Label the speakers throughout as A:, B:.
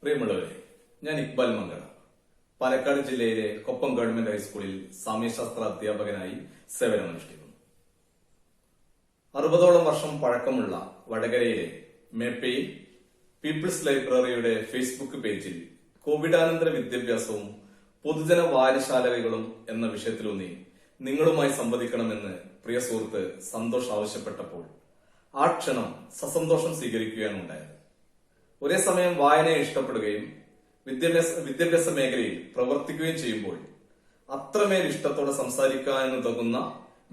A: പ്രിയമുള്ളവരെ, ഞാൻ ഇക്ബാൽ മംഗള, പാലക്കാട് ജില്ലയിലെ കൊപ്പം ഗവൺമെന്റ് ഹൈസ്കൂളിൽ സാമ്യശാസ്ത്ര അധ്യാപകനായി സേവനമനുഷ്ഠിക്കുന്നു. 60ഓളം വർഷം പഴക്കമുള്ള വടകരയിലെ മേപ്പയിൽ പീപ്പിൾസ് ലൈബ്രറിയുടെ ഫേസ്ബുക്ക് പേജിൽ കോവിഡാനന്തര വിദ്യാഭ്യാസവും പൊതുജന വായനശാലകളും എന്ന വിഷയത്തിലൂന്നി നിങ്ങളുമായി സംവദിക്കണമെന്ന് പ്രിയ സുഹൃത്ത് സന്തോഷ് ആവശ്യപ്പെട്ടപ്പോൾ ആ ക്ഷണം സസന്തോഷം സ്വീകരിക്കുകയാണ് ഉണ്ടായത്. ഒരേ സമയം വായനയെ ഇഷ്ടപ്പെടുകയും വിദ്യാഭ്യാസ മേഖലയിൽ പ്രവർത്തിക്കുകയും ചെയ്യുമ്പോൾ അത്രമേൽ ഇഷ്ടത്തോടെ സംസാരിക്കാനുതകുന്ന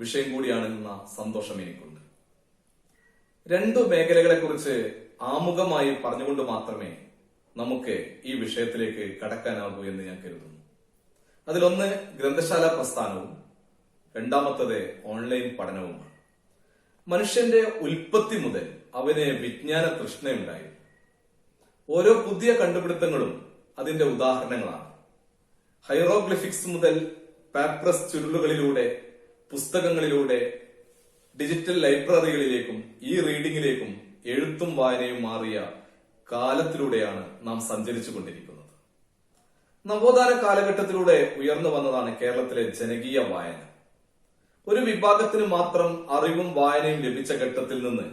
A: വിഷയം കൂടിയാണെന്ന സന്തോഷം എനിക്കുണ്ട്. രണ്ടു മേഖലകളെ കുറിച്ച് ആമുഖമായി പറഞ്ഞുകൊണ്ട് മാത്രമേ നമുക്ക് ഈ വിഷയത്തിലേക്ക് കടക്കാനാകൂ എന്ന് ഞാൻ കരുതുന്നു. അതിലൊന്ന് ഗ്രന്ഥശാല പ്രസ്ഥാനവും രണ്ടാമത്തത് ഓൺലൈൻ പഠനവുമാണ്. മനുഷ്യന്റെ ഉൽപ്പത്തി മുതൽ അവന് വിജ്ഞാന തൃഷ്ണയുണ്ടായി. ഓരോ പുതിയ കണ്ടുപിടുത്തങ്ങളും അതിന്റെ ഉദാഹരണങ്ങളാണ്. ഹൈറോഗ്ലിഫിക്സ് മുതൽ പാപ്രസ് ചുരുളുകളിലൂടെ, പുസ്തകങ്ങളിലൂടെ, ഡിജിറ്റൽ ലൈബ്രറികളിലേക്കും ഈ റീഡിംഗിലേക്കും എഴുത്തും വായനയും മാറിയ കാലത്തിലൂടെയാണ് നാം സഞ്ചരിച്ചു കൊണ്ടിരിക്കുന്നത്. നവോത്ഥാന കാലഘട്ടത്തിലൂടെ ഉയർന്നു വന്നതാണ് കേരളത്തിലെ ജനകീയ വായന. ഒരു വിഭാഗത്തിന് മാത്രം അറിവും വായനയും ലഭിച്ച ഘട്ടത്തിൽ നിന്ന്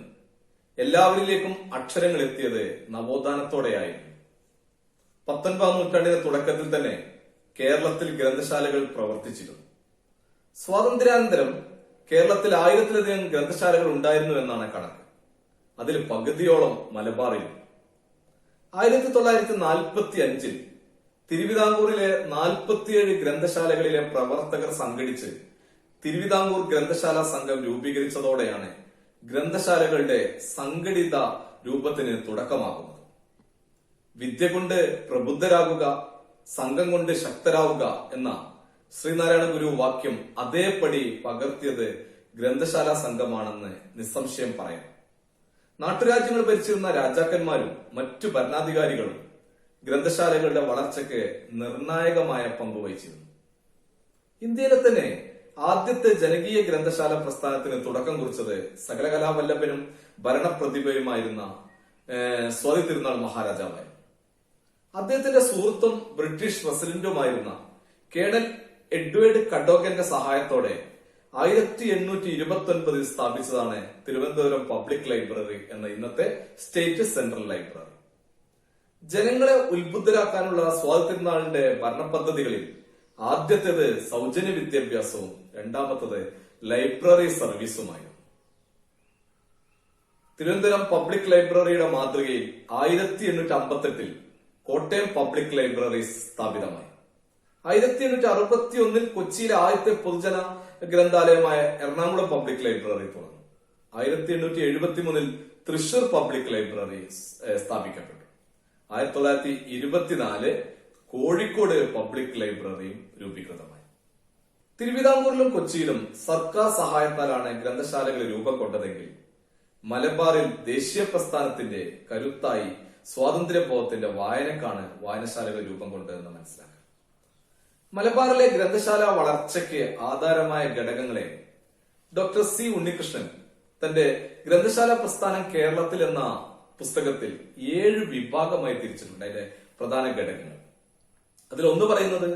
A: എല്ലാവരിലേക്കും അക്ഷരങ്ങൾ എത്തിയത് നവോത്ഥാനത്തോടെയായിരുന്നു. 19ാം നൂറ്റാണ്ടിന്റെ തുടക്കത്തിൽ തന്നെ കേരളത്തിൽ ഗ്രന്ഥശാലകൾ പ്രവർത്തിച്ചിരുന്നു. സ്വാതന്ത്ര്യാനന്തരം കേരളത്തിൽ 1000-ലധികം ഗ്രന്ഥശാലകൾ ഉണ്ടായിരുന്നു എന്നാണ് കണക്ക്. അതിൽ പകുതിയോളം മലബാറിൽ. 1945-ൽ തിരുവിതാംകൂറിലെ 47 ഗ്രന്ഥശാലകളിലെ പ്രവർത്തകർ സംഘടിച്ച് തിരുവിതാംകൂർ ഗ്രന്ഥശാല സംഘം രൂപീകരിച്ചതോടെയാണ് ഗ്രന്ഥശാലകളുടെ സംഘടിത രൂപത്തിന് തുടക്കമാകുന്നത്. വിദ്യ കൊണ്ട് പ്രബുദ്ധരാകുക, സംഘം കൊണ്ട് ശക്തരാവുക എന്ന ശ്രീനാരായണ ഗുരു വാക്യം അതേപടി പകർത്തിയത് ഗ്രന്ഥശാല സംഘമാണെന്ന് നിസ്സംശയം പറയാം. നാട്ടുരാജ്യങ്ങൾ ഭരിച്ചിരുന്ന രാജാക്കന്മാരും മറ്റു ഭരണാധികാരികളും ഗ്രന്ഥശാലകളുടെ വളർച്ചയ്ക്ക് നിർണായകമായ പങ്കുവഹിച്ചിരുന്നു. ഇന്ത്യയിലെ തന്നെ ആദ്യത്തെ ജനകീയ ഗ്രന്ഥശാല പ്രസ്ഥാനത്തിന് തുടക്കം കുറിച്ചത് സകലകലാവല്ലഭനും ഭരണപ്രതിഭയുമായിരുന്ന സ്വാതി തിരുനാൾ മഹാരാജാവായിരുന്നു. അദ്ദേഹത്തിന്റെ സുഹൃത്തും ബ്രിട്ടീഷ് പ്രസിഡന്റുമായിരുന്ന കേണൽ എഡ്വേർഡ് കഡോഗന്റെ സഹായത്തോടെ 1829 സ്ഥാപിച്ചതാണ് തിരുവനന്തപുരം പബ്ലിക് ലൈബ്രറി എന്ന ഇന്നത്തെ സ്റ്റേറ്റ് സെൻട്രൽ ലൈബ്രറി. ജനങ്ങളെ ഉത്ബുദ്ധരാക്കാനുള്ള സ്വാതി തിരുനാളിന്റെ ഭരണപദ്ധതികളിൽ ആദ്യത്തേത് സൗജന്യ വിദ്യാഭ്യാസവും രണ്ടാമത്തത് ലൈബ്രറി സർവീസുമായിരുന്നു. തിരുവനന്തപുരം പബ്ലിക് ലൈബ്രറിയുടെ മാതൃകയിൽ 1858-ൽ കോട്ടയം പബ്ലിക് ലൈബ്രറി സ്ഥാപിതമായി. 1861-ൽ കൊച്ചിയിലെ ആദ്യത്തെ പൊതുജന ഗ്രന്ഥാലയമായ എറണാകുളം പബ്ലിക് ലൈബ്രറി തുറന്നു. 1873-ൽ തൃശൂർ പബ്ലിക് ലൈബ്രറി സ്ഥാപിക്കപ്പെട്ടു. 1924 കോഴിക്കോട് പബ്ലിക് ലൈബ്രറിയും രൂപീകൃതമായി. തിരുവിതാംകൂറിലും കൊച്ചിയിലും സർക്കാർ സഹായത്താലാണ് ഗ്രന്ഥശാലകൾ രൂപം കൊണ്ടതെങ്കിൽ മലബാറിൽ ദേശീയ പ്രസ്ഥാനത്തിന്റെ കരുത്തായി സ്വാതന്ത്ര്യബോധത്തിന്റെ വായനക്കാണ് വായനശാലകൾ രൂപം കൊണ്ടതെന്ന് മനസ്സിലാക്കാം. മലബാറിലെ ഗ്രന്ഥശാല വളർച്ചയ്ക്ക് ആധാരമായ ഘടകങ്ങളെ ഡോക്ടർ സി ഉണ്ണികൃഷ്ണൻ തന്റെ ഗ്രന്ഥശാല പ്രസ്ഥാനം കേരളത്തിൽ എന്ന പുസ്തകത്തിൽ 7 വിഭാഗമായി തിരിച്ചിട്ടുണ്ട്. അതിന്റെ പ്രധാന ഘടകങ്ങൾ അതിലൊന്ന് പറയുന്നത്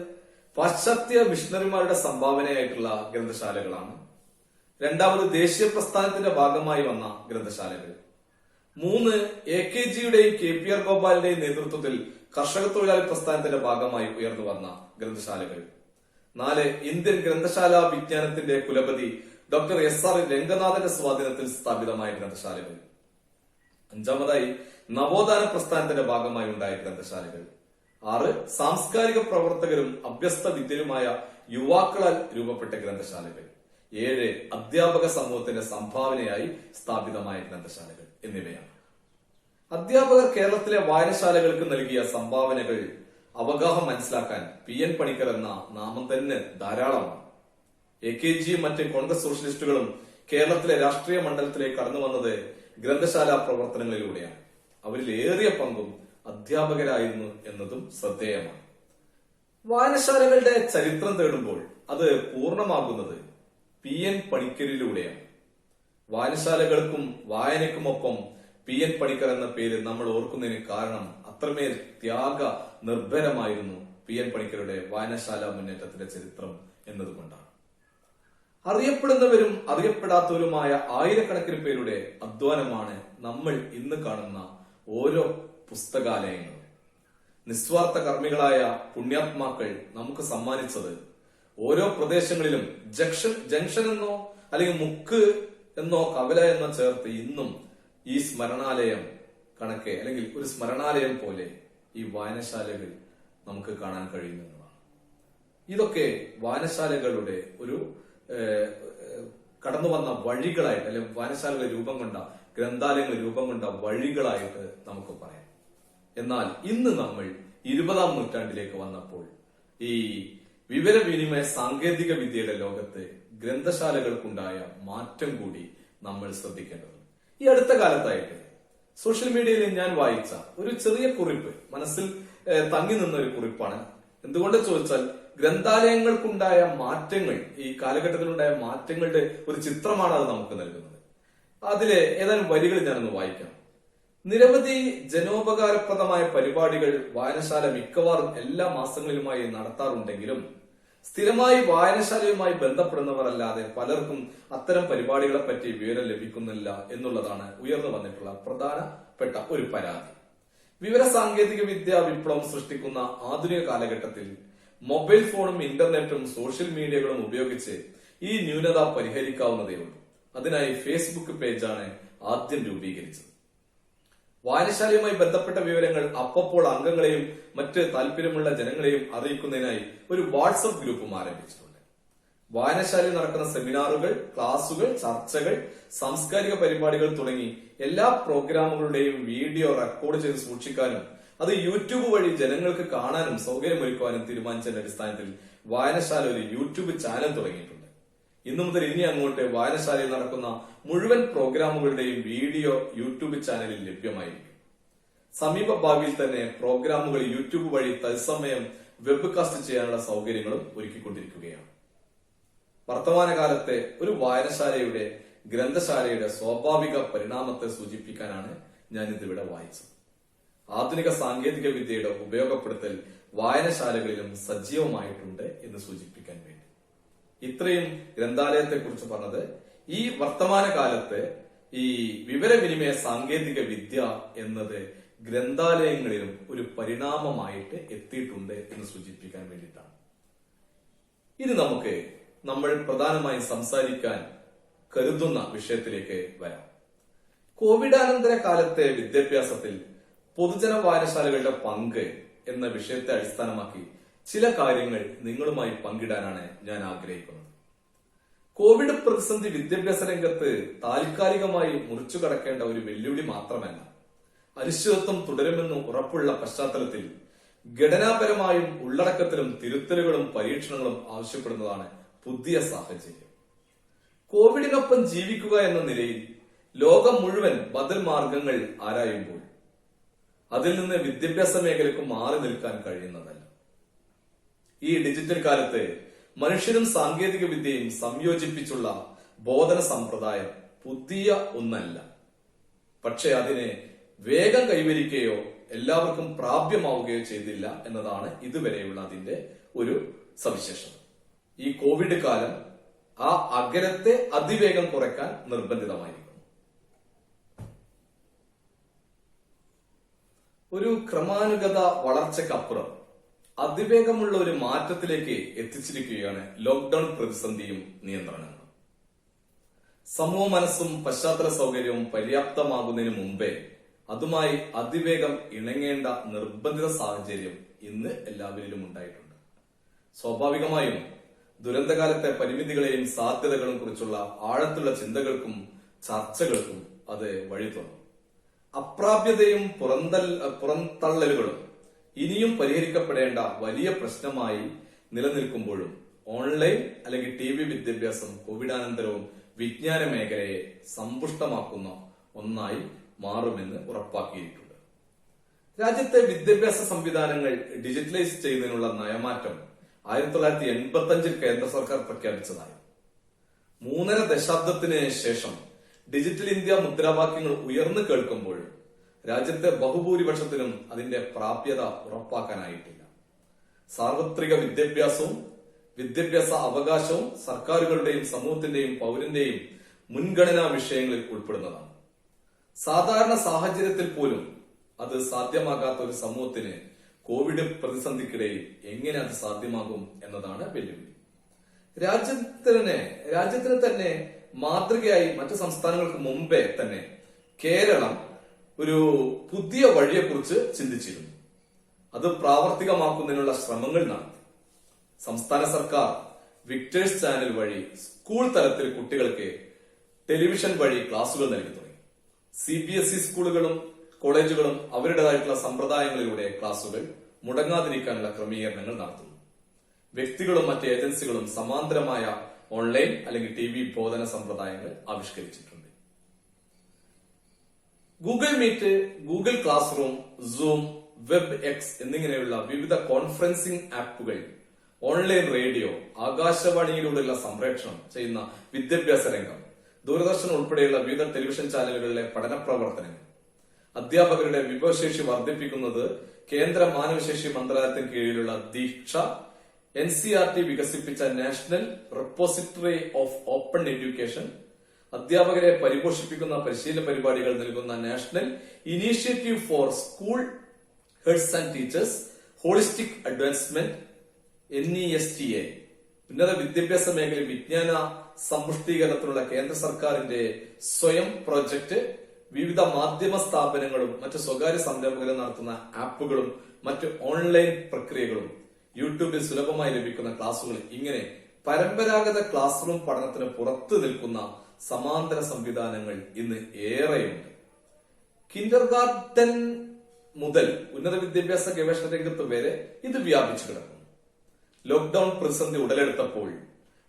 A: പാശ്ചാത്യ മിഷണറിമാരുടെ സംഭാവനയായിട്ടുള്ള ഗ്രന്ഥശാലകളാണ്. രണ്ടാമത് ദേശീയ പ്രസ്ഥാനത്തിന്റെ ഭാഗമായി വന്ന ഗ്രന്ഥശാലകൾ. 3 AKGയുടെയും KPR ഗോപാലിന്റെയും നേതൃത്വത്തിൽ കർഷക തൊഴിലാളി പ്രസ്ഥാനത്തിന്റെ ഭാഗമായി ഉയർന്നു വന്ന ഗ്രന്ഥശാലകൾ. 4 ഇന്ത്യൻ ഗ്രന്ഥശാല വിജ്ഞാനത്തിന്റെ കുലപതി ഡോക്ടർ SR രംഗനാഥന്റെ സ്വാധീനത്തിൽ സ്ഥാപിതമായ ഗ്രന്ഥശാലകൾ. 5ാമതായി നവോത്ഥാന പ്രസ്ഥാനത്തിന്റെ ഭാഗമായി ഉണ്ടായ ഗ്രന്ഥശാലകൾ. 6 സാംസ്കാരിക പ്രവർത്തകരും അഭ്യസ്ത വിദ്യരുമായ യുവാക്കളാൽ രൂപപ്പെട്ട ഗ്രന്ഥശാലകൾ. 7 അധ്യാപക സമൂഹത്തിന്റെ സംഭാവനയായി സ്ഥാപിതമായ ഗ്രന്ഥശാലകൾ എന്നിവയാണ്. അധ്യാപകർ കേരളത്തിലെ വായനശാലകൾക്ക് നൽകിയ സംഭാവനകൾ അവഗാഹം മനസ്സിലാക്കാൻ PN പണിക്കർ എന്ന നാമം തന്നെ ധാരാളമാണ്. AKGയും മറ്റ് കോൺഗ്രസ് സോഷ്യലിസ്റ്റുകളും കേരളത്തിലെ രാഷ്ട്രീയ മണ്ഡലത്തിലേക്ക് കടന്നു വന്നത് ഗ്രന്ഥശാല പ്രവർത്തനങ്ങളിലൂടെയാണ്. അവരിൽ ഏറിയ പങ്കും അധ്യാപകരായിരുന്നു എന്നതും ശ്രദ്ധേയമാണ്. വായനശാലകളുടെ ചരിത്രം തേടുമ്പോൾ അത് പൂർണ്ണമാകുന്നത് PN പണിക്കരിലൂടെയാണ്. വായനശാലകൾക്കും വായനയ്ക്കുമൊപ്പം PN പണിക്കർ എന്ന പേര് നമ്മൾ ഓർക്കുന്നതിന് കാരണം അത്രമേൽ ത്യാഗ നിർഭരമായിരുന്നു PN പണിക്കരുടെ വായനശാല മുന്നേറ്റത്തിന്റെ ചരിത്രം എന്നതുകൊണ്ടാണ്. അറിയപ്പെടുന്നവരും അറിയപ്പെടാത്തവരുമായ ആയിരക്കണക്കിന് പേരുടെ അധ്വാനമാണ് നമ്മൾ ഇന്ന് കാണുന്ന ഓരോ പുസ്തകാലയങ്ങളും. നിസ്വാർത്ഥ കർമ്മികളായ പുണ്യാത്മാക്കൾ നമുക്ക് സമ്മാനിച്ചത് ഓരോ പ്രദേശങ്ങളിലും ജംഗ്ഷൻ എന്നോ അല്ലെങ്കിൽ മുക്ക് എന്നോ കവല എന്നോ ചേർത്ത് ഇന്നും ഈ സ്മരണാലയം കണക്കെ അല്ലെങ്കിൽ ഒരു സ്മരണാലയം പോലെ ഈ വായനശാലകൾ നമുക്ക് കാണാൻ കഴിയുന്നതാണ്. ഇതൊക്കെ വായനശാലകളുടെ ഒരു കടന്നു വന്ന വഴികളായിട്ട് അല്ലെങ്കിൽ വായനശാലകൾ രൂപം കൊണ്ട ഗ്രന്ഥാലയങ്ങൾ രൂപം കൊണ്ട വഴികളായിട്ട് നമുക്ക് പറയാം. എന്നാൽ ഇന്ന് നമ്മൾ 20-ാം നൂറ്റാണ്ടിലേക്ക് വന്നപ്പോൾ ഈ വിവരവിനിമയ സാങ്കേതിക വിദ്യയുടെ ലോകത്ത് ഗ്രന്ഥശാലകൾക്കുണ്ടായ മാറ്റം കൂടി നമ്മൾ ശ്രദ്ധിക്കേണ്ടതുണ്ട്. ഈ അടുത്ത കാലത്തായിട്ട് സോഷ്യൽ മീഡിയയിൽ ഞാൻ വായിച്ച ഒരു ചെറിയ കുറിപ്പ് മനസ്സിൽ തങ്ങി നിന്ന ഒരു കുറിപ്പാണ്. എന്തുകൊണ്ട് ചോദിച്ചാൽ ഗ്രന്ഥാലയങ്ങൾക്കുണ്ടായ മാറ്റങ്ങൾ, ഈ കാലഘട്ടത്തിലുണ്ടായ മാറ്റങ്ങളുടെ ഒരു ചിത്രമാണ് അത് നമുക്ക് നൽകുന്നത്. അതിലെ ഏതാനും വരികൾ ഞാനൊന്ന് വായിക്കാം. നിരവധി ജനോപകാരപ്രദമായ പരിപാടികൾ വായനശാല മിക്കവാറും എല്ലാ മാസങ്ങളിലുമായി നടത്താറുണ്ടെങ്കിലും സ്ഥിരമായി വായനശാലയുമായി ബന്ധപ്പെടുന്നവരല്ലാതെ പലർക്കും അത്തരം പരിപാടികളെ പറ്റി വിവരം ലഭിക്കുന്നില്ല എന്നുള്ളതാണ് ഉയർന്നു വന്നിട്ടുള്ള പ്രധാനപ്പെട്ട ഒരു പരാതി. വിവര സാങ്കേതിക വിദ്യ വിപ്ലവം സൃഷ്ടിക്കുന്ന ആധുനിക കാലഘട്ടത്തിൽ മൊബൈൽ ഫോണും ഇന്റർനെറ്റും സോഷ്യൽ മീഡിയകളും ഉപയോഗിച്ച് ഈ ന്യൂനത പരിഹരിക്കാവുന്നതേ ഉള്ളൂ. അതിനായി ഫേസ്ബുക്ക് പേജാണ് ആദ്യം രൂപീകരിച്ചത്. വായനശാലയുമായി ബന്ധപ്പെട്ട വിവരങ്ങൾ അപ്പപ്പോൾ അംഗങ്ങളെയും മറ്റ് താല്പര്യമുള്ള ജനങ്ങളെയും അറിയിക്കുന്നതിനായി ഒരു വാട്സപ്പ് ഗ്രൂപ്പും ആരംഭിച്ചിട്ടുണ്ട്. വായനശാലയിൽ നടക്കുന്ന സെമിനാറുകൾ, ക്ലാസുകൾ, ചർച്ചകൾ, സാംസ്കാരിക പരിപാടികൾ തുടങ്ങി എല്ലാ പ്രോഗ്രാമുകളുടെയും വീഡിയോ റെക്കോർഡ് ചെയ്ത് സൂക്ഷിക്കാനും അത് യൂട്യൂബ് വഴി ജനങ്ങൾക്ക് കാണാനും സൗകര്യമൊരുക്കുവാനും തീരുമാനിച്ചതിന്റെ അടിസ്ഥാനത്തിൽ വായനശാല ഒരു യൂട്യൂബ് ചാനൽ തുടങ്ങിയിട്ടുണ്ട്. ഇന്നു മുതൽ ഇനി അങ്ങോട്ട് വായനശാലയിൽ നടക്കുന്ന മുഴുവൻ പ്രോഗ്രാമുകളുടെയും വീഡിയോ യൂട്യൂബ് ചാനലിൽ ലഭ്യമായിരിക്കും. സമീപ ഭാവിയിൽ തന്നെ പ്രോഗ്രാമുകൾ യൂട്യൂബ് വഴി തത്സമയം വെബ് കാസ്റ്റ് ചെയ്യാനുള്ള സൗകര്യങ്ങളും ഒരുക്കിക്കൊണ്ടിരിക്കുകയാണ്. വർത്തമാനകാലത്തെ ഒരു വായനശാലയുടെ ഗ്രന്ഥശാലയുടെ സ്വാഭാവിക പരിണാമത്തെ സൂചിപ്പിക്കാനാണ് ഞാൻ ഇതിവിടെ വായിച്ചത്. ആധുനിക സാങ്കേതിക വിദ്യയുടെ ഉപയോഗപ്പെടുത്തൽ വായനശാലകളിലും സജീവമായിട്ടുണ്ട് എന്ന് സൂചിപ്പിക്കാൻ വേണ്ടി ഇത്രയും ഗ്രന്ഥാലയത്തെ കുറിച്ച് പറഞ്ഞത്. ഈ വർത്തമാനകാലത്ത് ഈ വിവരവിനിമയ സാങ്കേതിക വിദ്യ എന്നത് ഗ്രന്ഥാലയങ്ങളിലും ഒരു പരിണാമമായിട്ട് എത്തിയിട്ടുണ്ട് എന്ന് സൂചിപ്പിക്കാൻ വേണ്ടിയിട്ടാണ്. ഇനി നമ്മൾ പ്രധാനമായും സംസാരിക്കാൻ കരുതുന്ന വിഷയത്തിലേക്ക് വരാം. കോവിഡാനന്തര കാലത്തെ വിദ്യാഭ്യാസത്തിൽ പൊതുജന വായനശാലകളുടെ പങ്ക് എന്ന വിഷയത്തെ അടിസ്ഥാനമാക്കി ചില കാര്യങ്ങൾ നിങ്ങളുമായി പങ്കിടാനാണ് ഞാൻ ആഗ്രഹിക്കുന്നത്. കോവിഡ് പ്രതിസന്ധി വിദ്യാഭ്യാസ രംഗത്ത് താൽക്കാലികമായി മുറിച്ചു കടക്കേണ്ട ഒരു വെല്ലുവിളി മാത്രമല്ല, അനിശ്ചിതത്വം തുടരുമെന്ന് ഉറപ്പുള്ള പശ്ചാത്തലത്തിൽ ഘടനാപരമായും ഉള്ളടക്കത്തിലും തിരുത്തലുകളും പരീക്ഷണങ്ങളും ആവശ്യപ്പെടുന്നതാണ് പുതിയ സാഹചര്യം. കോവിഡിനൊപ്പം ജീവിക്കുക എന്ന നിലയിൽ ലോകം മുഴുവൻ ബദൽ മാർഗങ്ങൾ ആരായുമ്പോൾ അതിൽ നിന്ന് വിദ്യാഭ്യാസ മേഖലയ്ക്ക് മാറി നിൽക്കാൻ കഴിയുന്നതല്ല. ഈ ഡിജിറ്റൽ കാലത്ത് മനുഷ്യനും സാങ്കേതിക വിദ്യയും സംയോജിപ്പിച്ചുള്ള ബോധന സമ്പ്രദായം പുതിയ ഒന്നല്ല. പക്ഷെ അതിനെ വേഗം കൈവരിക്കുകയോ എല്ലാവർക്കും പ്രാപ്യമാവുകയോ ചെയ്തില്ല എന്നതാണ് ഇതുവരെയുള്ള അതിന്റെ ഒരു സവിശേഷത. ഈ കോവിഡ് കാലം ആ അകലത്തെ അതിവേഗം കുറയ്ക്കാൻ നിർബന്ധിതമായിരിക്കുന്നു. ഒരു ക്രമാനുഗത വളർച്ചയ്ക്കപ്പുറം അതിവേഗമുള്ള ഒരു മാറ്റത്തിലേക്ക് എത്തിച്ചിരിക്കുകയാണ് ലോക്ക്ഡൌൺ പ്രതിസന്ധിയും നിയന്ത്രണങ്ങളും. സമൂഹ മനസ്സും പശ്ചാത്തല സൗകര്യവും പര്യാപ്തമാകുന്നതിന് മുമ്പേ അതുമായി അതിവേഗം ഇണങ്ങേണ്ട നിർബന്ധിത സാഹചര്യം ഇന്ന് എല്ലാവരിലും ഉണ്ടായിട്ടുണ്ട്. സ്വാഭാവികമായും ദുരന്തകാലത്തെ പരിമിതികളെയും സാധ്യതകളും കുറിച്ചുള്ള ആഴത്തുള്ള ചിന്തകൾക്കും ചർച്ചകൾക്കും അത് വഴി തുറന്നു. അപ്രാപ്യതയും പുറന്തള്ളലുകളും ഇനിയും പരിഹരിക്കപ്പെടേണ്ട വലിയ പ്രശ്നമായി നിലനിൽക്കുമ്പോഴും ഓൺലൈൻ അല്ലെങ്കിൽ TV വിദ്യാഭ്യാസം കോവിഡാനന്തരവും വിജ്ഞാന മേഖലയെ സമ്പുഷ്ടമാക്കുന്ന ഒന്നായി മാറുമെന്ന് ഉറപ്പാക്കിയിട്ടുണ്ട്. രാജ്യത്തെ വിദ്യാഭ്യാസ സംവിധാനങ്ങൾ ഡിജിറ്റലൈസ് ചെയ്യുന്നതിനുള്ള നയമാറ്റം 1985 കേന്ദ്ര സർക്കാർ പ്രഖ്യാപിച്ചതായി. 3.5 ദശാബ്ദത്തിന് ശേഷം ഡിജിറ്റൽ ഇന്ത്യ മുദ്രാവാക്യങ്ങൾ ഉയർന്നു കേൾക്കുമ്പോഴും രാജ്യത്തെ ബഹുഭൂരിപക്ഷത്തിനും അതിന്റെ പ്രാപ്യത ഉറപ്പാക്കാനായിട്ടില്ല. സാർവത്രിക വിദ്യാഭ്യാസവും വിദ്യാഭ്യാസ അവകാശവും സർക്കാരുകളുടെയും സമൂഹത്തിന്റെയും പൗരന്റെയും മുൻഗണനാ വിഷയങ്ങളിൽ ഉൾപ്പെടുന്നതാണ്. സാധാരണ സാഹചര്യത്തിൽ പോലും അത് സാധ്യമാകാത്ത ഒരു സമൂഹത്തിന് കോവിഡ് പ്രതിസന്ധിക്കിടയിൽ എങ്ങനെ അത് സാധ്യമാകും എന്നതാണ് വെല്ലുവിളി. രാജ്യത്തിന് തന്നെ മാതൃകയായി മറ്റു സംസ്ഥാനങ്ങൾക്ക് മുമ്പേ തന്നെ കേരളം ഒരു പുതിയ വഴിയെക്കുറിച്ച് ചിന്തിച്ചിരുന്നു. അത് പ്രാവർത്തികമാക്കുന്നതിനുള്ള ശ്രമങ്ങൾ നടത്തി. സംസ്ഥാന സർക്കാർ വിക്ടേഴ്സ് ചാനൽ വഴി സ്കൂൾ തലത്തിൽ കുട്ടികൾക്ക് ടെലിവിഷൻ വഴി ക്ലാസുകൾ നൽകി തുടങ്ങി. CBSE സ്കൂളുകളും കോളേജുകളും അവരുടേതായിട്ടുള്ള സമ്പ്രദായങ്ങളിലൂടെ ക്ലാസുകൾ മുടങ്ങാതിരിക്കാനുള്ള ക്രമീകരണങ്ങൾ നടത്തുന്നു. വ്യക്തികളും മറ്റ് ഏജൻസികളും സമാന്തരമായ ഓൺലൈൻ അല്ലെങ്കിൽ TV ബോധന സമ്പ്രദായങ്ങൾ ആവിഷ്കരിച്ചിട്ടുണ്ട്. Google Meet, Google Classroom, Zoom, Webex എന്നിങ്ങനെയുള്ള വിവിധ കോൺഫറൻസിംഗ് ആപ്പുകൾ, ഓൺലൈൻ റേഡിയോ, ആകാശവാണിയിലൂടെയുള്ള സംപ്രേഷണം ചെയ്യുന്ന വിദ്യാഭ്യാസ രംഗം, ദൂരദർശൻ ഉൾപ്പെടെയുള്ള വിവിധ ടെലിവിഷൻ ചാനലുകളിലെ പഠന പ്രവർത്തനങ്ങൾ, അധ്യാപകരുടെ വിഭവശേഷി വർദ്ധിപ്പിക്കുന്നത് കേന്ദ്ര മാനവശേഷി മന്ത്രാലയത്തിന് കീഴിലുള്ള ദീക്ഷ, NCERT വികസിപ്പിച്ച national repository of open education, അധ്യാപകരെ പരിപോഷിപ്പിക്കുന്ന പരിശീലന പരിപാടികൾ നൽകുന്ന national initiative for school heads and teachers, holistic advancement NESTA, ഉന്നത വിദ്യാഭ്യാസ മേഖലയിൽ വിജ്ഞാന സമ്പുഷ്ടീകരണത്തിനുള്ള കേന്ദ്ര സർക്കാരിന്റെ സ്വയം പ്രോജക്ട്, വിവിധ മാധ്യമ സ്ഥാപനങ്ങളും മറ്റ് സ്വകാര്യ സംരംഭകരും നടത്തുന്ന ആപ്പുകളും മറ്റ് ഓൺലൈൻ പ്രക്രിയകളും, യൂട്യൂബിൽ സുലഭമായി ലഭിക്കുന്ന ക്ലാസുകൾ, ഇങ്ങനെ പരമ്പരാഗത ക്ലാസ് റൂം പഠനത്തിന് പുറത്തു നിൽക്കുന്ന സമാന്തര സംവിധാനങ്ങൾ ഇന്ന് ഏറെയുണ്ട്. കിൻഡർഗാർട്ടൻ മുതൽ ഉന്നത വിദ്യാഭ്യാസ ഗവേഷണ രംഗത്ത് വരെ ഇത് വ്യാപിച്ചു കിടക്കുന്നു. ലോക്ഡൌൺ പ്രതിസന്ധി ഉടലെടുത്തപ്പോൾ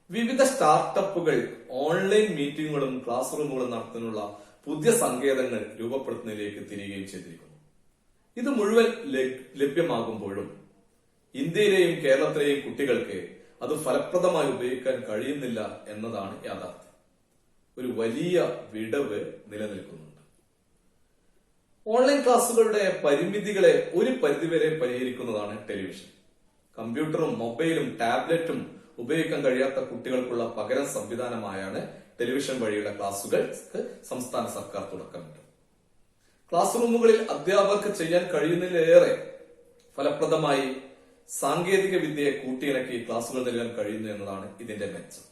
A: വിവിധ സ്റ്റാർട്ടപ്പുകൾ ഓൺലൈൻ മീറ്റിംഗുകളും ക്ലാസ് റൂമുകളും നടത്തുന്നതിനുള്ള പുതിയ സങ്കേതങ്ങൾ രൂപപ്പെടുത്തുന്നതിലേക്ക് തിരികുകയും ചെയ്തിരിക്കുന്നു. ഇത് മുഴുവൻ ലഭ്യമാകുമ്പോഴും ഇന്ത്യയിലെയും കേരളത്തിലെയും കുട്ടികൾക്ക് അത് ഫലപ്രദമായി ഉപയോഗിക്കാൻ കഴിയുന്നില്ല എന്നതാണ് യാഥാർത്ഥ്യം. ഒരു വലിയ വിടവ് നിലനിൽക്കുന്നുണ്ട്. ഓൺലൈൻ ക്ലാസുകളുടെ പരിമിതികളെ ഒരു പരിധിവരെ പരിഹരിക്കുന്നതാണ് ടെലിവിഷൻ. കമ്പ്യൂട്ടറും മൊബൈലും ടാബ്ലറ്റും ഉപയോഗിക്കാൻ കഴിയാത്ത കുട്ടികൾക്കുള്ള പകരം സംവിധാനമായാണ് ടെലിവിഷൻ വഴിയുള്ള ക്ലാസുകൾക്ക് സംസ്ഥാന സർക്കാർ തുടക്കമിട്ടു. ക്ലാസ് റൂമുകളിൽ അധ്യാപകർക്ക് ചെയ്യാൻ കഴിയുന്നതിലേറെ ഫലപ്രദമായി സാങ്കേതിക വിദ്യയെ കൂട്ടിയിണക്കി ക്ലാസുകൾ നൽകാൻ കഴിയുന്നു എന്നതാണ് ഇതിന്റെ മെച്ചം.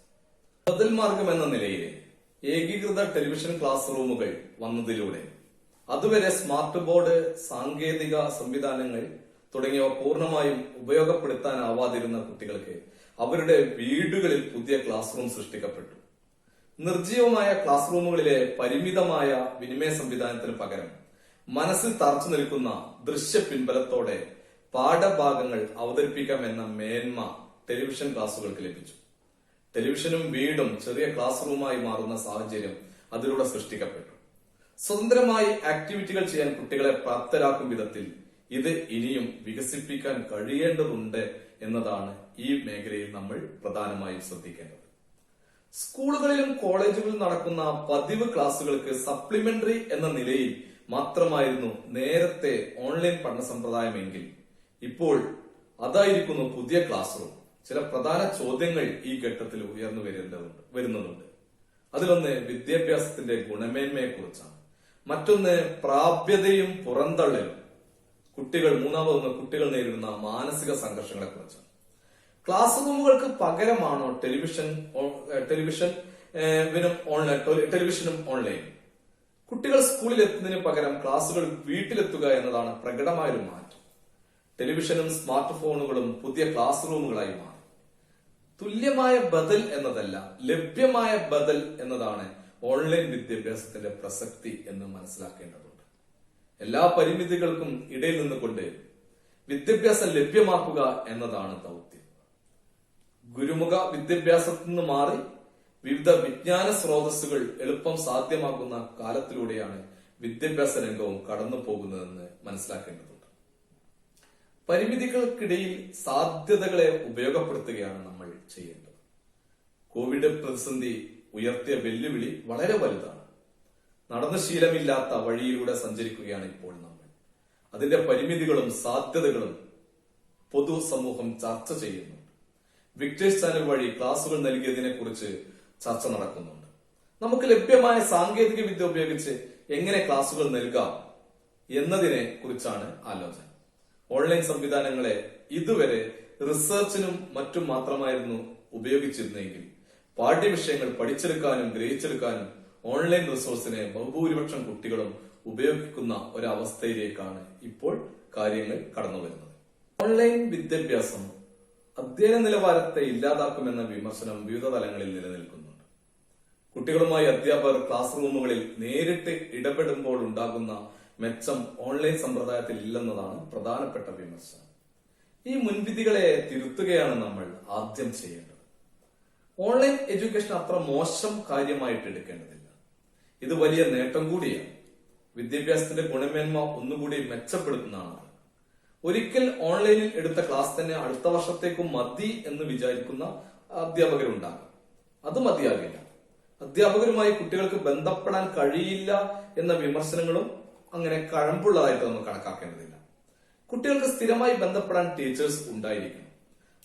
A: ബദൽ മാർഗം എന്ന നിലയിൽ ഏകീകൃത ടെലിവിഷൻ ക്ലാസ് റൂമുകൾ വന്നതിലൂടെ അതുവരെ സ്മാർട്ട് ബോർഡ്, സാങ്കേതിക സംവിധാനങ്ങൾ തുടങ്ങിയവ പൂർണ്ണമായും ഉപയോഗപ്പെടുത്താനാവാതിരുന്ന കുട്ടികൾക്ക് അവരുടെ വീടുകളിൽ പുതിയ ക്ലാസ് റൂം സൃഷ്ടിക്കപ്പെട്ടു. നിർജ്ജീവമായ ക്ലാസ് റൂമുകളിലെ പരിമിതമായ വിനിമയ സംവിധാനത്തിന് പകരം മനസ്സിൽ തറച്ചു നിൽക്കുന്ന ദൃശ്യ പിൻബലത്തോടെ പാഠഭാഗങ്ങൾ അവതരിപ്പിക്കാമെന്ന മേന്മ ടെലിവിഷൻ ക്ലാസുകൾക്ക് ലഭിച്ചു. ടെലിവിഷനും വീടും ചെറിയ ക്ലാസ് റൂമായി മാറുന്ന സാഹചര്യം അതിലൂടെ സൃഷ്ടിക്കപ്പെട്ടു. സ്വതന്ത്രമായി ആക്ടിവിറ്റികൾ ചെയ്യാൻ കുട്ടികളെ പ്രാപ്തരാക്കും വിധത്തിൽ ഇത് ഇനിയും വികസിപ്പിക്കാൻ കഴിയേണ്ടതുണ്ട് എന്നതാണ് ഈ മേഖലയിൽ നമ്മൾ പ്രധാനമായും ശ്രദ്ധിക്കേണ്ടത്. സ്കൂളുകളിലും കോളേജുകളിലും നടക്കുന്ന പതിവ് ക്ലാസുകൾക്ക് സപ്ലിമെന്ററി എന്ന നിലയിൽ മാത്രമായിരുന്നു നേരത്തെ ഓൺലൈൻ പഠന സമ്പ്രദായമെങ്കിൽ ഇപ്പോൾ അതായിരിക്കുന്നു പുതിയ ക്ലാസ് റൂം. ചില പ്രധാന ചോദ്യങ്ങൾ ഈ ഘട്ടത്തിൽ ഉയർന്നു വരുന്നുണ്ട്. അതിലൊന്ന് വിദ്യാഭ്യാസത്തിന്റെ ഗുണമേന്മയെ കുറിച്ചാണ്. മറ്റൊന്ന് പ്രാപ്യതയും പുറന്തള്ളലും. മൂന്നാമതൊന്ന് കുട്ടികൾ നേരിടുന്ന മാനസിക സംഘർഷങ്ങളെ കുറിച്ചാണ്. ക്ലാസ് റൂമുകൾക്ക് പകരമാണോ ടെലിവിഷനും ഓൺലൈനും? കുട്ടികൾ സ്കൂളിൽ എത്തുന്നതിന് പകരം ക്ലാസുകൾ വീട്ടിലെത്തുക എന്നതാണ് പ്രകടമായൊരു മാറ്റം. ടെലിവിഷനും സ്മാർട്ട് ഫോണുകളും പുതിയ ക്ലാസ് റൂമുകളായി മാറി. തുല്യമായ ബദൽ എന്നതല്ല, ലഭ്യമായ ബദൽ എന്നതാണ് ഓൺലൈൻ വിദ്യാഭ്യാസത്തിന്റെ പ്രസക്തി എന്ന് മനസ്സിലാക്കേണ്ടതുണ്ട്. എല്ലാ പരിമിതികൾക്കും ഇടയിൽ നിന്നുകൊണ്ട് വിദ്യാഭ്യാസം ലഭ്യമാക്കുക എന്നതാണ് ദൗത്യം. ഗുരുമുഖ വിദ്യാഭ്യാസത്തിൽ നിന്ന് മാറി വിവിധ വിജ്ഞാന സ്രോതസ്സുകൾ എളുപ്പം സാധ്യമാക്കുന്ന കാലത്തിലൂടെയാണ് വിദ്യാഭ്യാസ രംഗവും കടന്നു പോകുന്നതെന്ന് മനസ്സിലാക്കേണ്ടതുണ്ട്. പരിമിതികൾക്കിടയിൽ സാധ്യതകളെ ഉപയോഗപ്പെടുത്തുകയാണ് നമ്മൾ ചെയ്യേണ്ടത്. കോവിഡ് പ്രതിസന്ധി ഉയർത്തിയ വെല്ലുവിളി വളരെ വലുതാണ്. നടന്ന ശീലമില്ലാത്ത വഴിയിലൂടെ സഞ്ചരിക്കുകയാണ് ഇപ്പോൾ നമ്മൾ. അതിന്റെ പരിമിതികളും സാധ്യതകളും പൊതുസമൂഹം ചർച്ച ചെയ്യുന്നുണ്ട്. വിക്ടേഴ്സ് ചാനൽ വഴി ക്ലാസുകൾ നൽകിയതിനെ കുറിച്ച് ചർച്ച നടക്കുന്നുണ്ട്. നമുക്ക് ലഭ്യമായ സാങ്കേതിക വിദ്യ ഉപയോഗിച്ച് എങ്ങനെ ക്ലാസുകൾ നൽകാം എന്നതിനെ കുറിച്ചാണ് ആലോചന. ഓൺലൈൻ സംവിധാനങ്ങളെ ഇതുവരെ റിസർച്ചിനും മറ്റും മാത്രമായിരുന്നു ഉപയോഗിച്ചിരുന്നെങ്കിൽ പാഠ്യവിഷയങ്ങൾ പഠിച്ചെടുക്കാനും ഗ്രഹിച്ചെടുക്കാനും ഓൺലൈൻ റിസോഴ്സിനെ ബഹുഭൂരിപക്ഷം കുട്ടികളും ഉപയോഗിക്കുന്ന ഒരവസ്ഥയിലേക്കാണ് ഇപ്പോൾ കാര്യങ്ങൾ കടന്നു വരുന്നത്. ഓൺലൈൻ വിദ്യാഭ്യാസം അധ്യയന നിലവാരത്തെ ഇല്ലാതാക്കുമെന്ന വിമർശനം വിവിധ തലങ്ങളിൽ നിലനിൽക്കുന്നുണ്ട്. കുട്ടികളുമായി അധ്യാപകർ ക്ലാസ് റൂമുകളിൽ നേരിട്ട് ഇടപെടുമ്പോൾ ഉണ്ടാകുന്ന മെച്ചം ഓൺലൈൻ സമ്പ്രദായത്തിൽ ഇല്ലെന്നതാണ് പ്രധാനപ്പെട്ട വിമർശനം. ഈ മുൻവിധികളെ തിരുത്തുകയാണ് നമ്മൾ ആദ്യം ചെയ്യേണ്ടത്. ഓൺലൈൻ എഡ്യൂക്കേഷൻ അത്ര മോശം കാര്യമായിട്ട് എടുക്കേണ്ടതില്ല. ഇത് വലിയ നേട്ടം കൂടിയാണ്. വിദ്യാഭ്യാസത്തിന്റെ ഗുണമേന്മ ഒന്നുകൂടി മെച്ചപ്പെടുത്തുന്നതാണ്. ഒരിക്കൽ ഓൺലൈനിൽ എടുത്ത ക്ലാസ് തന്നെ അടുത്ത വർഷത്തേക്കും മതി എന്ന് വിചാരിക്കുന്ന അധ്യാപകരുണ്ടാകും. അത് മതിയാകില്ല. അധ്യാപകരുമായി കുട്ടികൾക്ക് ബന്ധപ്പെടാൻ കഴിയില്ല എന്ന വിമർശനങ്ങളും അങ്ങനെ കഴമ്പുള്ളതായിട്ട് നമുക്ക് കണക്കാക്കേണ്ടതില്ല. കുട്ടികൾക്ക് സ്ഥിരമായി ബന്ധപ്പെടാൻ ടീച്ചേഴ്സ് ഉണ്ടായിരിക്കണം.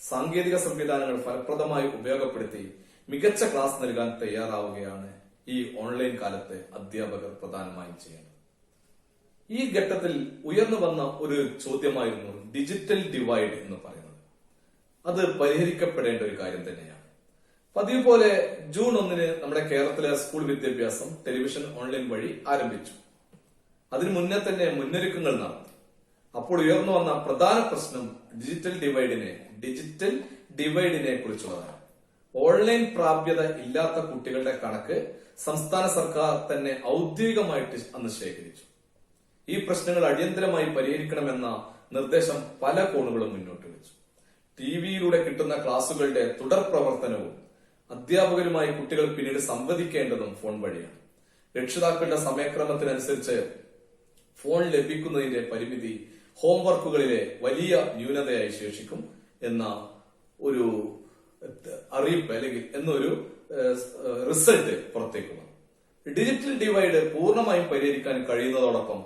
A: സാങ്കേതിക സംവിധാനങ്ങൾ ഫലപ്രദമായി ഉപയോഗപ്പെടുത്തി മികച്ച ക്ലാസ് നൽകാൻ തയ്യാറാവുകയാണ് ഈ ഓൺലൈൻ കാലത്ത് അധ്യാപകർ പ്രധാനമായും ചെയ്യേണ്ടത്. ഈ ഘട്ടത്തിൽ ഉയർന്നു വന്ന ഒരു ചോദ്യമായിരുന്നു ഡിജിറ്റൽ ഡിവൈഡ് എന്ന് പറയുന്നത്. അത് പരിഹരിക്കപ്പെടേണ്ട ഒരു കാര്യം തന്നെയാണ്. പതിവ് പോലെ ജൂൺ 1 നമ്മുടെ കേരളത്തിലെ സ്കൂൾ വിദ്യാഭ്യാസം ടെലിവിഷൻ ഓൺലൈൻ വഴി ആരംഭിച്ചു. അതിനു മുന്നേ തന്നെ മുന്നൊരുക്കങ്ങൾ നടത്തി. അപ്പോൾ ഉയർന്നു വന്ന പ്രധാന പ്രശ്നം ഡിജിറ്റൽ ഡിവൈഡിനെ കുറിച്ചുള്ളതാണ്. ഓൺലൈൻ പ്രാപ്യത ഇല്ലാത്ത കുട്ടികളുടെ കണക്ക് സംസ്ഥാന സർക്കാർ തന്നെ ഔദ്യോഗികമായിട്ട് അന്ന് ശേഖരിച്ചു. ഈ പ്രശ്നങ്ങൾ അടിയന്തരമായി പരിഹരിക്കണമെന്ന നിർദ്ദേശം പല കോണുകളും മുന്നോട്ട് വെച്ചു. ടിവിയിലൂടെ കിട്ടുന്ന ക്ലാസുകളുടെ തുടർ പ്രവർത്തനവും അധ്യാപകരുമായി കുട്ടികൾ പിന്നീട് സംവദിക്കേണ്ടതും ഫോൺ വഴിയാണ്. രക്ഷിതാക്കളുടെ സമയക്രമത്തിനനുസരിച്ച് ഫോൺ ലഭിക്കുന്നതിന്റെ പരിമിതി ഹോംവർക്കുകളിലെ വലിയ ന്യൂനതയായി ശേഷിക്കും എന്ന ഒരു അറിയിപ്പ് അല്ലെങ്കിൽ എന്നൊരു റിസൾട്ട് പുറത്തേക്ക് വന്നു. ഡിജിറ്റൽ ഡിവൈഡ് പൂർണ്ണമായും പരിഹരിക്കാൻ കഴിയുന്നതോടൊപ്പം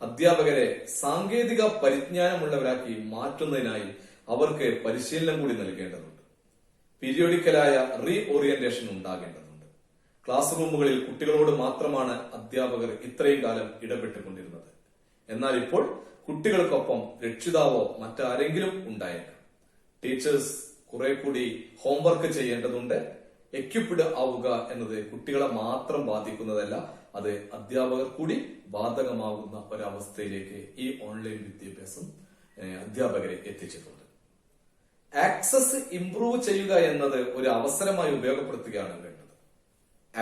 A: അധ്യാപകരെ സാങ്കേതിക പരിജ്ഞാനമുള്ളവരാക്കി മാറ്റുന്നതിനായി അവർക്ക് പരിശീലനം കൂടി നൽകേണ്ടതുണ്ട്. പീരിയോഡിക്കലായ റീ ഓറിയന്റേഷൻ ഉണ്ടാകേണ്ടതുണ്ട്. ക്ലാസ് റൂമുകളിൽ കുട്ടികളോട് മാത്രമാണ് അധ്യാപകർ ഇത്രയും കാലം ഇടപെട്ടുകൊണ്ടിരുന്നത്. എന്നാൽ ഇപ്പോൾ കുട്ടികൾക്കൊപ്പം രക്ഷിതാവോ മറ്റാരെങ്കിലും ഉണ്ടായേക്കാം. ടീച്ചേഴ്സ് കുറെ കൂടി ഹോംവർക്ക് ചെയ്യേണ്ടതുണ്ട്. എക്യുപ്ഡ് ആവുക എന്നത് കുട്ടികളെ മാത്രം ബാധിക്കുന്നതല്ല, അത് അധ്യാപകർ കൂടി ബാധകമാകുന്ന ഒരവസ്ഥയിലേക്ക് ഈ ഓൺലൈൻ വിദ്യാഭ്യാസം അധ്യാപകരെ എത്തിച്ചിട്ടുണ്ട്. ആക്സസ് ഇംപ്രൂവ് ചെയ്യുക എന്നത് ഒരു അവസരമായി ഉപയോഗപ്പെടുത്തുകയാണ് വേണ്ടത്.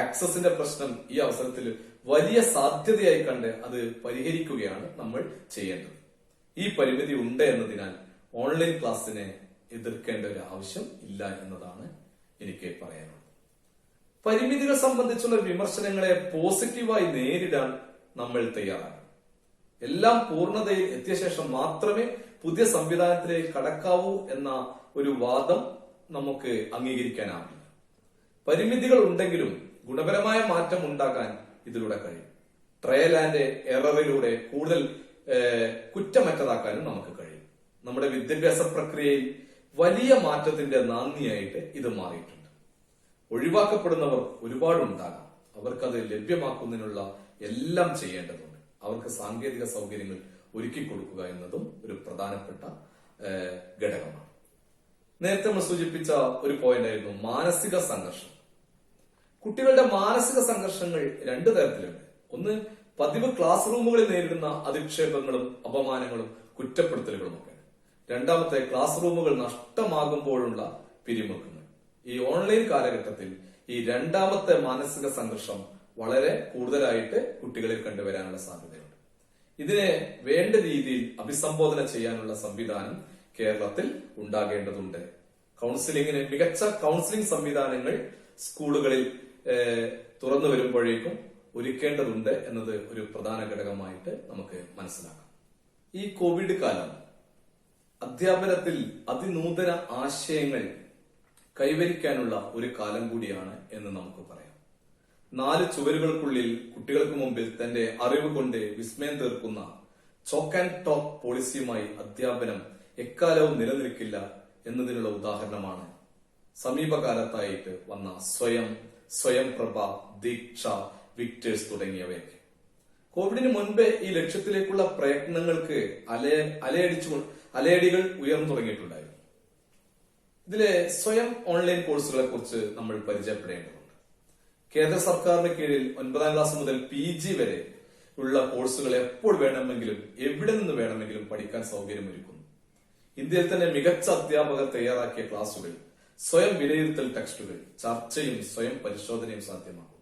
A: ആക്സസിന്റെ പ്രശ്നം ഈ അവസരത്തിൽ വലിയ സാധ്യതയായി കണ്ട് അത് പരിഹരിക്കുകയാണ് നമ്മൾ ചെയ്യേണ്ടത്. ഈ പരിമിതി ഉണ്ട് എന്നതിനാൽ ഓൺലൈൻ ക്ലാസ്സിനെ എതിർക്കേണ്ട ഒരു ആവശ്യം ഇല്ല എന്നതാണ് എനിക്ക് പറയാനുള്ളത്. പരിമിതികൾ സംബന്ധിച്ചുള്ള വിമർശനങ്ങളെ പോസിറ്റീവായി നേരിടാൻ നമ്മൾ തയ്യാറാണ്. എല്ലാം പൂർണ്ണതയിൽ എത്തിയ ശേഷം മാത്രമേ പുതിയ സംവിധാനത്തിലേക്ക് കടക്കാവൂ എന്ന ഒരു വാദം നമുക്ക് അംഗീകരിക്കാനാവില്ല. പരിമിതികൾ ഉണ്ടെങ്കിലും ഗുണപരമായ മാറ്റം ഉണ്ടാക്കാൻ ഇതിലൂടെ കഴിയും. ട്രയൽ ആൻഡ് എററിലൂടെ കൂടുതൽ കുറ്റമറ്റതാക്കാനും നമുക്ക് കഴിയും. നമ്മുടെ വിദ്യാഭ്യാസ പ്രക്രിയയിൽ വലിയ മാറ്റത്തിന്റെ നാന്ദിയായിട്ട് ഇത് മാറിയിട്ടുണ്ട്. ഒഴിവാക്കപ്പെടുന്നവർ ഒരുപാടുണ്ടാകാം. അവർക്കത് ലഭ്യമാക്കുന്നതിനുള്ള എല്ലാം ചെയ്യേണ്ടതുണ്ട്. അവർക്ക് സാങ്കേതിക സൗകര്യങ്ങൾ ഒരുക്കി കൊടുക്കുക എന്നതും ഒരു പ്രധാനപ്പെട്ട ഘടകമാണ്. നേരത്തെ നമ്മൾ സൂചിപ്പിച്ച ഒരു പോയിന്റ് ആയിരുന്നു മാനസിക സംഘർഷം. കുട്ടികളുടെ മാനസിക സംഘർഷങ്ങൾ രണ്ടു തരത്തിലുണ്ട്. ഒന്ന്, പതിവ് ക്ലാസ് റൂമുകളിൽ നേരിടുന്ന അധിക്ഷേപങ്ങളും അപമാനങ്ങളും കുറ്റപ്പെടുത്തലുകളും ഒക്കെ. രണ്ടാമത്തെ, ക്ലാസ് റൂമുകൾ നഷ്ടമാകുമ്പോഴുള്ള പിരിമുറുക്കങ്ങൾ. ഈ ഓൺലൈൻ കാലഘട്ടത്തിൽ ഈ രണ്ടാമത്തെ മാനസിക സംഘർഷം വളരെ കൂടുതലായിട്ട് കുട്ടികളിൽ കണ്ടുവരാനുള്ള സാധ്യതയുണ്ട്. ഇതിനെ വേണ്ട രീതിയിൽ അഭിസംബോധന ചെയ്യാനുള്ള സംവിധാനം കേരളത്തിൽ ഉണ്ടാകേണ്ടതുണ്ട്. കൗൺസിലിംഗിന് മികച്ച കൗൺസിലിംഗ് സംവിധാനങ്ങൾ സ്കൂളുകളിൽ തുറന്നു വരുമ്പോഴേക്കും ഒരുക്കേണ്ടതുണ്ട് എന്നത് ഒരു പ്രധാന ഘടകമായിട്ട് നമുക്ക് മനസ്സിലാക്കാം. ഈ കോവിഡ് കാലം അധ്യാപനത്തിൽ അതിനൂതന ആശയങ്ങൾ കൈവരിക്കാനുള്ള ഒരു കാലം കൂടിയാണ് എന്ന് നമുക്ക് പറയാം. 4 ചുവരുകൾക്കുള്ളിൽ കുട്ടികൾക്ക് മുമ്പിൽ തന്റെ അറിവ് കൊണ്ട് വിസ്മയം തീർക്കുന്ന ചോക്ക് ആൻഡ് ടോക്ക് പോളിസിയുമായി അധ്യാപനം എക്കാലവും നിലനിൽക്കില്ല എന്നതിനുള്ള ഉദാഹരണമാണ് സമീപകാലത്തായിട്ട് വന്ന സ്വയംപ്രഭ, ദീക്ഷ, വിക്ടേഴ്സ് തുടങ്ങിയവയൊക്കെ. കോവിഡിന് മുൻപേ ഈ ലക്ഷ്യത്തിലേക്കുള്ള പ്രയത്നങ്ങൾക്ക് അലയടികൾ ഉയർന്നു തുടങ്ങിയിട്ടുണ്ടായിരുന്നു. ഇതിലെ സ്വയം ഓൺലൈൻ കോഴ്സുകളെ കുറിച്ച് നമ്മൾ പരിചയപ്പെടേണ്ടതുണ്ട്. കേന്ദ്ര സർക്കാരിന് കീഴിൽ 9ാം ക്ലാസ് മുതൽ PG വരെ ഉള്ള കോഴ്സുകൾ എപ്പോൾ വേണമെങ്കിലും എവിടെ നിന്ന് വേണമെങ്കിലും പഠിക്കാൻ സൗകര്യമൊരുക്കുന്നു. ഇന്ത്യയിൽ തന്നെ മികച്ച അധ്യാപകർ തയ്യാറാക്കിയ ക്ലാസുകൾ, സ്വയം വിലയിരുത്തൽ ടെക്സ്റ്റുകൾ, ചർച്ചയും സ്വയം പരിശോധനയും സാധ്യമാകും.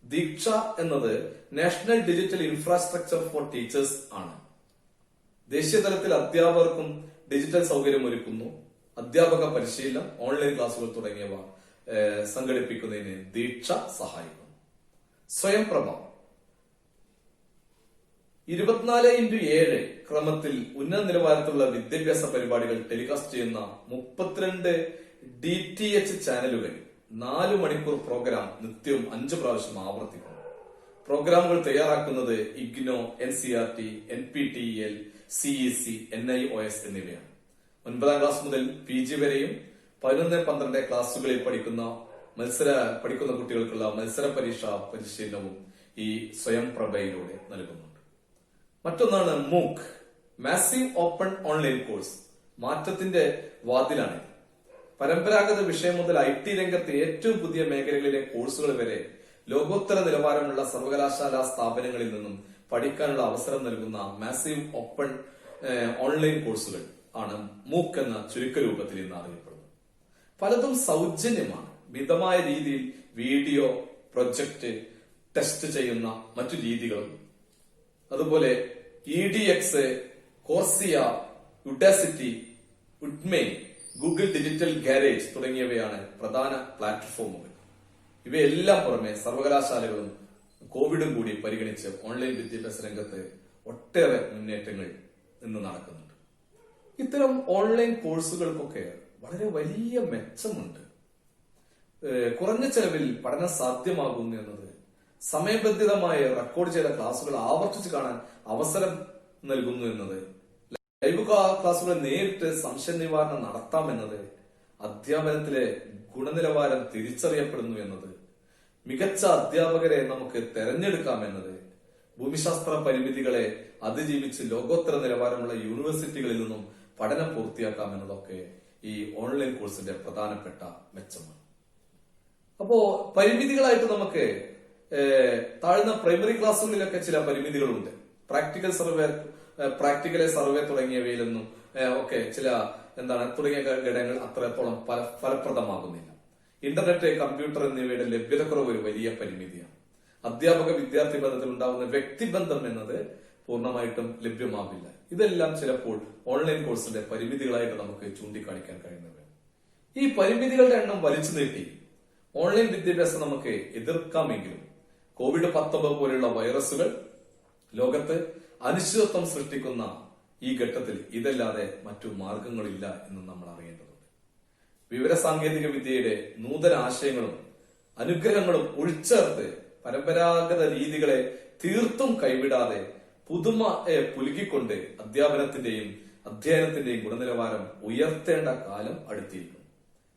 A: ദീക്ഷ എന്നത് national digital infrastructure four teachers ആണ്. ദേശീയ തലത്തിൽ അധ്യാപകർക്കും ഡിജിറ്റൽ സൗകര്യം ഒരുക്കുന്നു. അധ്യാപക പരിശീലനം, ഓൺലൈൻ ക്ലാസുകൾ തുടങ്ങിയവ സംഘടിപ്പിക്കുന്നതിന് ദീക്ഷ സഹായിക്കുന്നു. സ്വയംപ്രഭ 24x7 ക്രമത്തിൽ ഉന്നത നിലവാരത്തിലുള്ള വിദ്യാഭ്യാസ പരിപാടികൾ ടെലികാസ്റ്റ് ചെയ്യുന്ന 32 DTH ചാനലുകൾ 4 മണിക്കൂർ പ്രോഗ്രാം നിത്യവും 5 പ്രാവശ്യം ആവർത്തിക്കുന്നു. പ്രോഗ്രാമുകൾ തയ്യാറാക്കുന്നത് IGNO, NCERT, NPTEL, CEC, NIOS എന്നിവയാണ്. 9ാം ക്ലാസ് മുതൽ PG വരെയും 11-12 ക്ലാസ്സുകളിൽ പഠിക്കുന്ന കുട്ടികൾക്കുള്ള മത്സര പരീക്ഷാ പരിശീലനവും ഈ സ്വയംപ്രഭയിലൂടെ നൽകുന്നുണ്ട്. മറ്റൊന്നാണ് MOOC, massive open online course. മാറ്റത്തിന്റെ വാതിലാണ്. പരമ്പരാഗത വിഷയം മുതൽ IT രംഗത്തെ ഏറ്റവും പുതിയ മേഖലകളിലെ കോഴ്സുകൾ വരെ ലോകോത്തര നിലവാരമുള്ള സർവകലാശാല സ്ഥാപനങ്ങളിൽ നിന്നും പഠിക്കാനുള്ള അവസരം നൽകുന്ന മാസീവ് ഓപ്പൺ ഓൺലൈൻ കോഴ്സുകൾ ആണ് MOOC എന്ന ചുരുക്കരൂപത്തിൽ ഇന്ന് അറിയപ്പെടുന്നത്. പലതും സൗജന്യമാണ്. മിതമായ രീതിയിൽ വീഡിയോ, പ്രൊജക്ട്, ടെസ്റ്റ് ചെയ്യുന്ന മറ്റു രീതികളും, അതുപോലെ EDX, CORSIA, യുഡാസിറ്റി, ഉഡ്മേ, Google digital garage തുടങ്ങിയവയാണ് പ്രധാന പ്ലാറ്റ്ഫോമുകൾ. ഇവയെല്ലാം പുറമെ സർവകലാശാലകളും കോവിഡും കൂടി പരിഗണിച്ച് ഓൺലൈൻ വിദ്യാഭ്യാസ രംഗത്ത് ഒട്ടേറെ മുന്നേറ്റങ്ങൾ ഇന്ന് നടക്കുന്നുണ്ട്. ഇത്തരം ഓൺലൈൻ കോഴ്സുകൾക്കൊക്കെ വളരെ വലിയ മെച്ചമുണ്ട്. കുറഞ്ഞ ചെലവിൽ പഠനം സാധ്യമാകുന്നു എന്നത്, സമയബന്ധിതമായി റെക്കോർഡ് ചെയ്ത ക്ലാസുകൾ ആവർത്തിച്ച് കാണാൻ അവസരം നൽകുന്നു എന്നത്, ലൈവ് ക്ലാസുകൾ നേരിട്ട് സംശയ നിവാരണം നടത്താമെന്നത്, അധ്യാപനത്തിലെ ഗുണനിലവാരം തിരിച്ചറിയപ്പെടുന്നു എന്നത്, മികച്ച അധ്യാപകരെ നമുക്ക് തെരഞ്ഞെടുക്കാമെന്നത്, ഭൂമിശാസ്ത്ര പരിമിതികളെ അതിജീവിച്ച് ലോകോത്തര നിലവാരമുള്ള യൂണിവേഴ്സിറ്റികളിൽ നിന്നും പഠനം പൂർത്തിയാക്കാമെന്നതൊക്കെ ഈ ഓൺലൈൻ കോഴ്സിന്റെ പ്രധാനപ്പെട്ട മെച്ചമാണ്. അപ്പോ പരിമിതികളായിട്ട് നമുക്ക് താഴ്ന്ന പ്രൈമറി ക്ലാസ്സുകളിലൊക്കെ ചില പരിമിതികളുണ്ട്. പ്രാക്ടിക്കൽ സർവേ തുടങ്ങിയവയിലൊന്നും ഒക്കെ തുടങ്ങിയ ഘടകങ്ങൾ അത്രത്തോളം ഫലപ്രദമാകുന്നില്ല. ഇന്റർനെറ്റ്, കമ്പ്യൂട്ടർ എന്നിവയുടെ ലഭ്യതക്കുറവ് ഒരു വലിയ പരിമിതിയാണ്. അധ്യാപക വിദ്യാർത്ഥി ബന്ധത്തിൽ ഉണ്ടാകുന്ന വ്യക്തിബന്ധം എന്നത് പൂർണ്ണമായിട്ടും ലഭ്യമാവില്ല. ഇതെല്ലാം ചിലപ്പോൾ ഓൺലൈൻ കോഴ്സിന്റെ പരിമിതികളായിട്ട് നമുക്ക് ചൂണ്ടിക്കാണിക്കാൻ കഴിയുന്നവയാണ്. ഈ പരിമിതികളുടെ എണ്ണം വലിച്ചു നീട്ടി ഓൺലൈൻ വിദ്യാഭ്യാസം നമുക്ക് എതിർക്കാമെങ്കിലും COVID-19 പോലെയുള്ള വൈറസുകൾ ലോകത്ത് അനിശ്ചിതത്വം സൃഷ്ടിക്കുന്ന ഈ ഘട്ടത്തിൽ ഇതല്ലാതെ മറ്റു മാർഗങ്ങളില്ല എന്ന് നമ്മൾ അറിയേണ്ടതുണ്ട്. വിവരസാങ്കേതിക വിദ്യയുടെ നൂതന ആശയങ്ങളും അനുഗ്രഹങ്ങളും ഉൾച്ചേർത്ത് പരമ്പരാഗത രീതികളെ തീർത്തും കൈവിടാതെ പുതുമ പുലുകിക്കൊണ്ട് അധ്യയനത്തിന്റെയും ഗുണനിലവാരം ഉയർത്തേണ്ട കാലം അടുത്തിരിക്കുന്നു.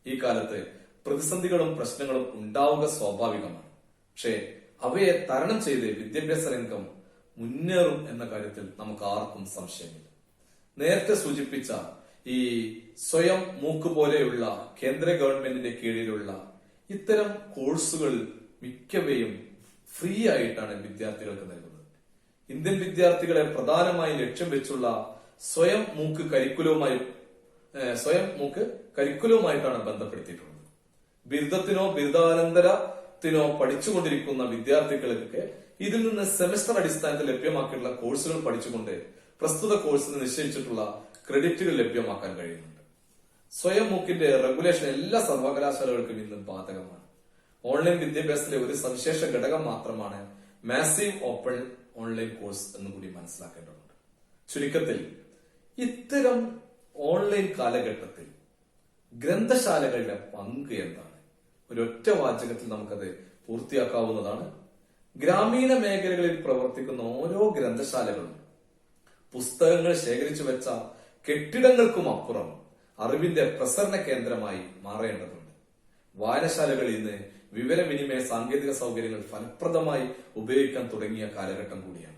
A: ഈ കാലത്ത് പ്രതിസന്ധികളും പ്രശ്നങ്ങളും ഉണ്ടാവുക സ്വാഭാവികമാണ്. പക്ഷേ അവയെ തരണം ചെയ്ത് വിദ്യാഭ്യാസ രംഗം മുന്നേറും എന്ന കാര്യത്തിൽ നമുക്ക് ആർക്കും സംശയമില്ല. നേരത്തെ സൂചിപ്പിച്ച ഈ സ്വയം MOOC പോലെയുള്ള കേന്ദ്ര ഗവൺമെന്റിന്റെ കീഴിലുള്ള ഇത്തരം കോഴ്സുകൾ മിക്കവയും ഫ്രീ ആയിട്ടാണ് വിദ്യാർത്ഥികൾക്ക് നൽകുന്നത്. ഇന്ത്യൻ വിദ്യാർത്ഥികളെ പ്രധാനമായും ലക്ഷ്യം വെച്ചുള്ള സ്വയം MOOC കരിക്കുലവുമായിട്ടാണ് ബന്ധപ്പെടുത്തിയിട്ടുള്ളത്. ബിരുദത്തിനോ ബിരുദാനന്തരത്തിനോ പഠിച്ചുകൊണ്ടിരിക്കുന്ന വിദ്യാർത്ഥികൾക്ക് ഇതിൽ നിന്ന് സെമസ്റ്റർ അടിസ്ഥാനത്തിൽ ലഭ്യമാക്കിയിട്ടുള്ള കോഴ്സുകൾ പഠിച്ചുകൊണ്ട് പ്രസ്തുത കോഴ്സിന് നിശ്ചയിച്ചിട്ടുള്ള ക്രെഡിറ്റുകൾ ലഭ്യമാക്കാൻ കഴിയുന്നുണ്ട്. സ്വയം MOOCന്റെ റെഗുലേഷൻ എല്ലാ സർവകലാശാലകൾക്കും ഇന്ന് ബാധകമാണ്. ഓൺലൈൻ വിദ്യാഭ്യാസത്തിലെ ഒരു സവിശേഷ ഘടകം മാത്രമാണ് മാസീവ് ഓപ്പൺ ഓൺലൈൻ കോഴ്സ് എന്നുകൂടി മനസ്സിലാക്കേണ്ടതുണ്ട്. ചുരുക്കത്തിൽ ഇത്തരം ഓൺലൈൻ കാലഘട്ടത്തിൽ ഗ്രന്ഥശാലകളുടെ പങ്ക് എന്താണ്? ഒരൊറ്റ വാചകത്തിൽ നമുക്കത് പൂർത്തിയാക്കാവുന്നതാണ്. ഗ്രാമീണ മേഖലകളിൽ പ്രവർത്തിക്കുന്ന ഓരോ ഗ്രന്ഥശാലകളും പുസ്തകങ്ങൾ ശേഖരിച്ചു വെച്ച കെട്ടിടങ്ങൾക്കും അപ്പുറം അറിവിന്റെ പ്രസരണ കേന്ദ്രമായി മാറേണ്ടതുണ്ട്. വായനശാലകൾ ഇന്ന് വിവരവിനിമയ സാങ്കേതിക സൗകര്യങ്ങൾ ഫലപ്രദമായി ഉപയോഗിക്കാൻ തുടങ്ങിയ കാലഘട്ടം കൂടിയാണ്.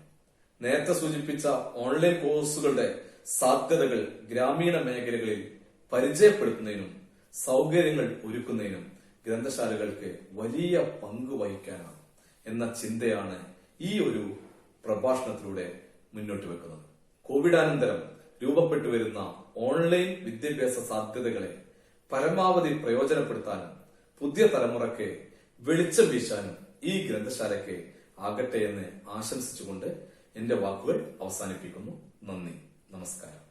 A: നേരത്തെ സൂചിപ്പിച്ച ഓൺലൈൻ കോഴ്സുകളുടെ സാധ്യതകൾ ഗ്രാമീണ മേഖലകളിൽ പരിചയപ്പെടുത്തുന്നതിനും സൗകര്യങ്ങൾ ഒരുക്കുന്നതിനും ഗ്രന്ഥശാലകൾക്ക് വലിയ പങ്ക് വഹിക്കാനാണ് എന്ന ചിന്തയാണ് ഈ ഒരു പ്രഭാഷണത്തിലൂടെ മുന്നോട്ട് വെക്കുന്നത്. കോവിഡാനന്തരം രൂപപ്പെട്ടു വരുന്ന ഓൺലൈൻ വിദ്യാഭ്യാസ സാധ്യതകളെ പരമാവധി പ്രയോജനപ്പെടുത്താനും പുതിയ തലമുറയ്ക്ക് വെളിച്ചം വീശാനും ഈ ഗ്രന്ഥശാലയ്ക്ക് ആകട്ടെ എന്ന് ആശംസിച്ചുകൊണ്ട് എന്റെ വാക്കുകൾ അവസാനിപ്പിക്കുന്നു. നന്ദി, നമസ്കാരം.